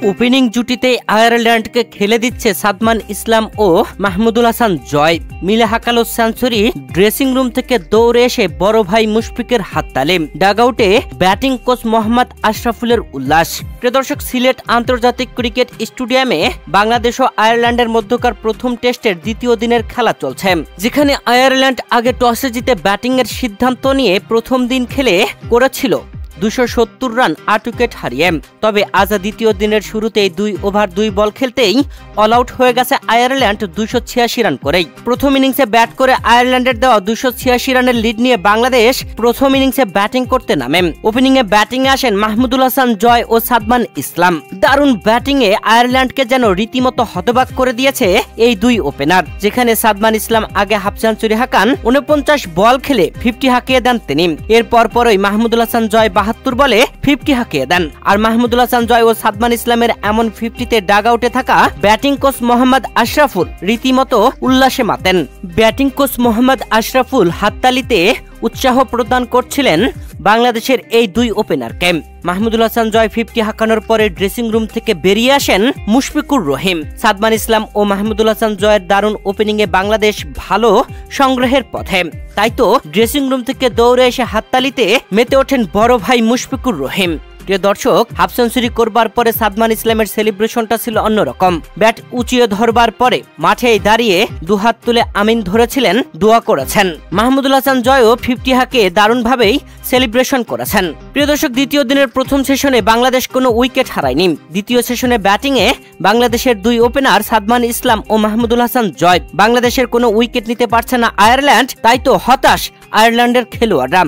Opening জুটিতে আয়ারল্যান্ডকে খেলে দিচ্ছে সাদমান ইসলাম ও মাহমুদুল হাসান জয়। মিলে হাকালো সেঞ্চুরি, ড্রেসিং রুম থেকে দৌড়ে এসে বড় ভাই মুশফিকের হাততালি, ডাগআউটে ব্যাটিং কোচ মোহাম্মদ আশরাফুলের উল্লাস। প্রিয় দর্শক, সিলেট আন্তর্জাতিক ক্রিকেট স্টেডিয়ামে বাংলাদেশ ও আয়ারল্যান্ডের মধ্যকার প্রথম টেস্টের দ্বিতীয় দিনের খেলা চলছে, যেখানে আয়ারল্যান্ড আগে টসে জিতে ব্যাটিং এর সিদ্ধান্ত নিয়ে প্রথম দিন খেলে করেছিল 270 রান 8 উইকেট হারিয়ে। তবে আজ দ্বিতীয় দিনের শুরুতেই 2 ওভার 2 বল খেলতেই অল আউট হয়ে গেছে আয়ারল্যান্ড 286 রান করেই। প্রথম ইনিংসে ব্যাট করে আয়ারল্যান্ডের দেওয়া 286 রানের লিড নিয়ে বাংলাদেশ প্রথম ইনিংসে ব্যাটিং করতে নামে। ওপেনিং এ ব্যাটিং এ আসেন মাহমুদুল হাসান জয় ও সাদমান ইসলাম। দারুণ ব্যাটিং এ আয়ারল্যান্ডকে যেন রীতিমতো হতবাক করে দিয়েছে এই দুই ওপেনার, যেখানে সাদমান ইসলাম আগে হাফ সেঞ্চুরি হাঁকান, 49 বল খেলে 50 হাঁকিয়ে দেন তিনি। এরপর পরই মাহমুদুল হাসান জয় 72 বলে 50 হাঁকিয়ে দেন। আর মাহমুদুল হাসান জয় ও সাদমান ইসলামের এমন 50-তে ডাগআউটে থাকা ব্যাটিং কোচ মোহাম্মদ আশরাফুল রীতিমতো উল্লাসে মাতেন। ব্যাটিং কোচ মোহাম্মদ আশরাফুল হাততালিতে উৎসাহ প্রদান করছিলেন বাংলাদেশের এই দুই ওপেনারকে। মাহমুদুল হাসান জয় 50 হাঁকানোর পরে ড্রেসিং রুম থেকে বেরিয়ে আসেন মুশফিকুর রহিম। সাদমান ইসলাম ও মাহমুদুল হাসান জয়ের দারুণ ওপেনিং এ বাংলাদেশ ভালো সংগ্রহের পথে। তাই তো ড্রেসিং রুম থেকে দৌড়ে এসে হাততালিতে মেতে ওঠেন বড় ভাই মুশফিকুর রহিম। প্রিয় দর্শক, হাফ সেঞ্চুরি করবার পরে সাদমান ইসলামের সেলিব্রেশনটা ছিল অন্যরকম। ব্যাট উঁচিয়ে ধরবার পরে মাঠে দাঁড়িয়ে দুহাত তুলে আমিন ধরেছিলেন, দোয়া করেছেন। মাহমুদুল হাসান জয়ও 50 হাঁকে দারুণভাবেই সেলিব্রেশন করেছেন। প্রিয় দর্শক, দ্বিতীয় দিনের প্রথম সেশনে বাংলাদেশ কোনো উইকেট হারায়নি। দ্বিতীয় সেশনে ব্যাটিং এ বাংলাদেশের দুই ওপেনার সাদমান ইসলাম ও মাহমুদুল হাসান জয়। বাংলাদেশের কোনো উইকেট নিতে পারছে না আয়ারল্যান্ড, তাই তো হতাশ আয়ারল্যান্ডের খেলোয়াড়রা।